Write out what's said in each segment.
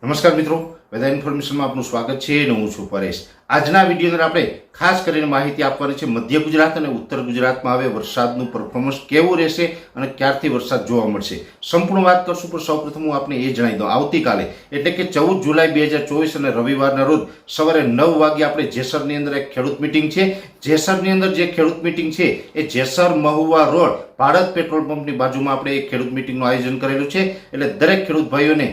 નમસ્કાર મિત્રો, વેધર ઇન્ફોર્મેશનમાં આપનું સ્વાગત છે અને હું છું પરેશ। આજના વિડીયો અંદર આપણે ખાસ કરીને માહિતી આપવાની છે મધ્ય ગુજરાત અને ઉત્તર ગુજરાતમાં હવે વરસાદનું પરફોર્મન્સ કેવું રહેશે અને ક્યારથી વરસાદ જોવા મળશે। સંપૂર્ણ વાત કરશું, પણ સૌપ્રથમ હું આપને એ જણાવી દઉં, આવતીકાલે એટલે કે 14 જુલાઈ 2024 અને રવિવારના રોજ સવારે 9 વાગે આપણે જેસરની અંદર એક ખેડૂત મિટિંગ છે। જેસરની અંદર જે ખેડૂત મિટિંગ છે એ જેસર મહુવા રોડ ભારત પેટ્રોલ પંપની બાજુમાં આપણે એક ખેડૂત મિટિંગનું આયોજન કરેલું છે, એટલે દરેક ખેડૂત ભાઈઓને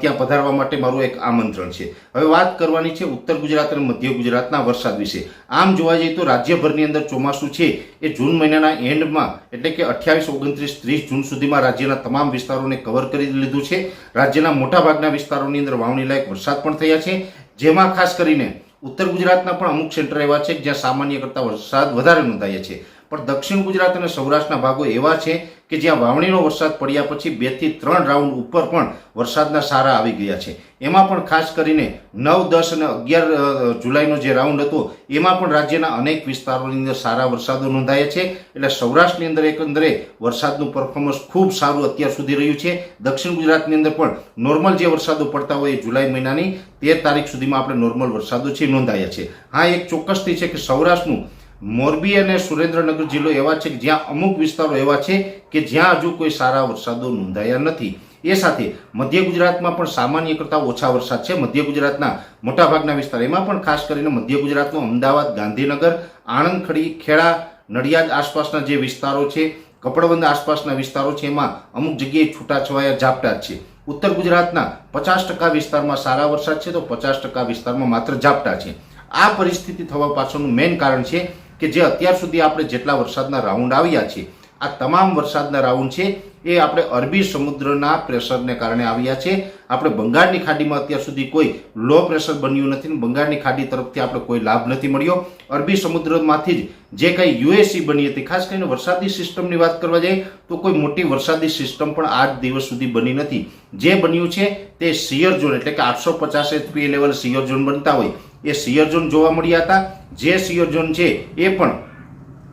ત્યાં પધારવા માટે મારું એક આમંત્રણ છે। હવે વાત કરવાની છે ઉત્તર ગુજરાત અને મધ્ય ગુજરાતના વરસાદ વિશે। આમ જોવા જઈએ તો રાજ્યભરની અંદર ચોમાસું છે એ જૂન મહિનાના એન્ડમાં એટલે કે 28, 29, 30 જૂન સુધીમાં રાજ્યના તમામ વિસ્તારોને કવર કરી લીધું છે। રાજ્યના મોટાભાગના વિસ્તારોની અંદર વાવણી લાયક વરસાદ પણ થયા છે, જેમાં ખાસ કરીને ઉત્તર ગુજરાતના પણ અમુક સેન્ટર એવા છે જ્યાં સામાન્ય કરતાં વરસાદ વધારે નોંધાયા છે, પણ દક્ષિણ ગુજરાત અને સૌરાષ્ટ્રના ભાગો એવા છે કે જ્યાં વાવણીનો વરસાદ પડ્યા પછી 2 થી 3 રાઉન્ડ ઉપર પણ વરસાદના સારા આવી ગયા છે। એમાં પણ ખાસ કરીને 9, 10 અને 11 જુલાઈનો જે રાઉન્ડ હતો એમાં પણ રાજ્યના અનેક વિસ્તારોની અંદર સારા વરસાદો નોંધાયા છે, એટલે સૌરાષ્ટ્રની અંદર એકંદરે વરસાદનું પરફોર્મન્સ ખૂબ સારું અત્યાર સુધી રહ્યું છે। દક્ષિણ ગુજરાતની અંદર પણ નોર્મલ જે વરસાદો પડતા હોય એ જુલાઈ મહિનાની 13 તારીખ સુધીમાં આપણે નોર્મલ વરસાદો છે નોંધાયા છે। હા, એક ચોક્કસથી છે કે સૌરાષ્ટ્રનું મોરબી અને સુરેન્દ્રનગર જિલ્લો એવા છે કે જ્યાં અમુક વિસ્તારો એવા છે કે જ્યાં હજુ કોઈ સારા વરસાદો નોંધાયા નથી। એ સાથે મધ્ય ગુજરાતમાં પણ સામાન્ય કરતાં ઓછા વરસાદ છે। મધ્ય ગુજરાતના મોટાભાગના વિસ્તાર, એમાં પણ ખાસ કરીને મધ્ય ગુજરાતનું અમદાવાદ, ગાંધીનગર, આણંદ, ખેડા, નડિયાદ આસપાસના જે વિસ્તારો છે, કપડવંજ આસપાસના વિસ્તારો છે, એમાં અમુક જગ્યાએ છૂટાછવાયા ઝાપટા જ છે। ઉત્તર ગુજરાતના 50% વિસ્તારમાં સારા વરસાદ છે તો 50% વિસ્તારમાં માત્ર ઝાપટા છે। આ પરિસ્થિતિ થવા પાછળનું મેઇન કારણ છે કે જે અત્યાર સુધી આપણે જેટલા વરસાદના રાઉન્ડ આવ્યા છે, આ તમામ વરસાદના રાઉન્ડ છે એ આપણે અરબી સમુદ્રના પ્રેશરને કારણે આવ્યા છે। આપણે બંગાળની ખાડીમાં અત્યાર સુધી કોઈ લો પ્રેશર બન્યું નથી, બંગાળની ખાડી તરફથી આપણે કોઈ લાભ નથી મળ્યો। અરબી સમુદ્રમાંથી જ જે કંઈ યુએસી બની હતી, ખાસ કરીને વરસાદી સિસ્ટમની વાત કરવા જઈએ તો કોઈ મોટી વરસાદી સિસ્ટમ પણ આજ દિવસ સુધી બની નથી। જે બન્યું છે તે શિયર ઝોન એટલે કે 850 HP લેવલ શિયર ઝોન બનતા હોય એ શિયર ઝોન જોવા મળ્યા હતા। જે શિયર ઝોન છે એ પણ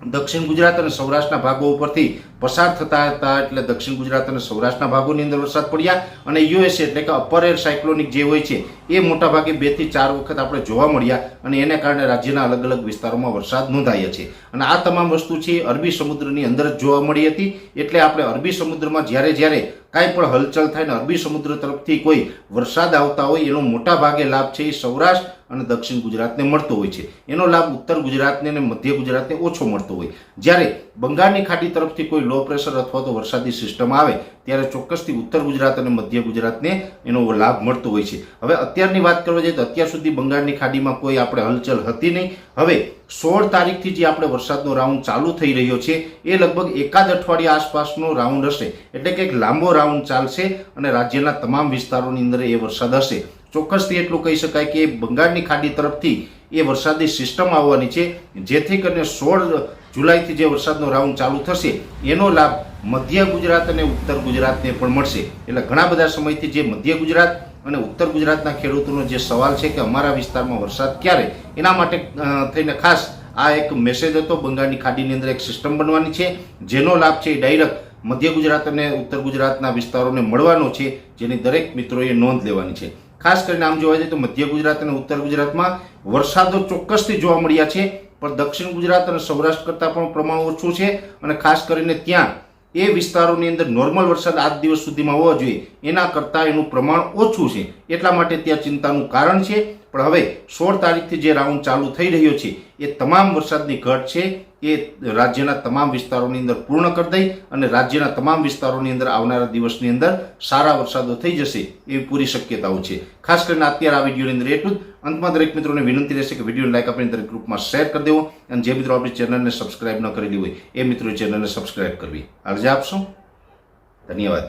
દક્ષિણ ગુજરાત અને સૌરાષ્ટ્રના ભાગો ઉપરથી પસાર થતા હતા, એટલે દક્ષિણ ગુજરાત અને સૌરાષ્ટ્રના ભાગોની અંદર વરસાદ પડ્યા અને યુએસએ એટલે કે અપર એર સાયક્લોનિક જે હોય છે એ મોટાભાગે 2 થી 4 વખત આપણે જોવા મળ્યા અને એને કારણે રાજ્યના અલગ અલગ વિસ્તારોમાં વરસાદ નોંધાયા છે। અને આ તમામ વસ્તુ છે અરબી સમુદ્રની અંદર જ જોવા મળી હતી, એટલે આપણે અરબી સમુદ્રમાં જ્યારે કાંઈ પણ હલચલ થાય ને અરબી સમુદ્ર તરફથી કોઈ વરસાદ આવતા હોય એનો મોટા ભાગે લાભ છે એ સૌરાષ્ટ્ર અને દક્ષિણ ગુજરાતને મળતો હોય છે। એનો લાભ ઉત્તર ગુજરાતને અને મધ્ય ગુજરાતને ઓછો મળતો હોય। જ્યારે બંગાળની ખાડી તરફથી કોઈ લો પ્રેશર અથવા તો વરસાદી સિસ્ટમ આવે ત્યારે ચોક્કસથી ઉત્તર ગુજરાત અને મધ્ય ગુજરાતને એનો લાભ મળતો હોય છે। હવે અત્યારની વાત કરવા જઈએ તો અત્યાર સુધી બંગાળની ખાડીમાં કોઈ આપણે હલચલ હતી નહીં। હવે 16 તારીખથી જે આપણે વરસાદનો રાઉન્ડ ચાલુ થઈ રહ્યો છે એ લગભગ એકાદ અઠવાડિયા આસપાસનો રાઉન્ડ હશે, એટલે કે એક લાંબો રાઉન્ડ ચાલશે અને રાજ્યના તમામ વિસ્તારોની અંદર એ વરસાદ હશે। ચોક્કસથી એટલું કહી શકાય કે બંગાળની ખાડી તરફથી એ વરસાદી સિસ્ટમ આવવાની છે, જેથી કરીને 16 જુલાઈથી જે વરસાદનો રાઉન્ડ ચાલુ થશે એનો લાભ મધ્ય ગુજરાત અને ઉત્તર ગુજરાતને પણ મળશે। એટલે ઘણા બધા સમયથી જે મધ્ય ગુજરાત અને ઉત્તર ગુજરાતના ખેડૂતોનો જે સવાલ છે કે અમારા વિસ્તારમાં વરસાદ ક્યારે, એના માટે થઈને ખાસ આ એક મેસેજ હતો। બંગાળની ખાડીની અંદર એક સિસ્ટમ બનવાની છે જેનો લાભ છે એ ડાયરેક્ટ મધ્ય ગુજરાત અને ઉત્તર ગુજરાતના વિસ્તારોને મળવાનો છે, જેની દરેક મિત્રોએ નોંધ લેવાની છે। ખાસ કરીને આમ જોવા જઈએ તો મધ્ય ગુજરાત અને ઉત્તર ગુજરાતમાં વરસાદો ચોક્કસથી જોવા મળ્યા છે, પણ દક્ષિણ ગુજરાત અને સૌરાષ્ટ્ર કરતાં પણ પ્રમાણ ઓછું છે અને ખાસ કરીને ત્યાં એ વિસ્તારોની અંદર નોર્મલ વરસાદ આજ દિવસ સુધીમાં હોવો જોઈએ એના કરતાં એનું પ્રમાણ ઓછું છે, એટલા માટે ત્યાં ચિંતાનું કારણ છે। પણ હવે 16 તારીખથી જે રાઉન્ડ ચાલુ થઈ રહ્યો છે એ તમામ વરસાદની ઘટ છે એ રાજ્યના તમામ વિસ્તારોની અંદર પૂર્ણ કરી દઈ અને રાજ્યના તમામ વિસ્તારોની અંદર આવનારા દિવસની અંદર સારા વરસાદો થઈ જશે એવી પૂરી શક્યતાઓ છે। ખાસ કરીને અત્યારે આ વિડીયોની અંદર એટલું જ। અંતમાં દરેક મિત્રોને વિનંતી રહેશે કે વિડીયોને લાઈક આપીને દરેક ગ્રુપમાં શેર કરી દેવો અને જે મિત્રો આપણી ચેનલને સબસ્ક્રાઇબ ન કરેલી હોય એ મિત્રોએ ચેનલને સબસ્ક્રાઇબ કરવી। અરજી આપશો। ધન્યવાદ।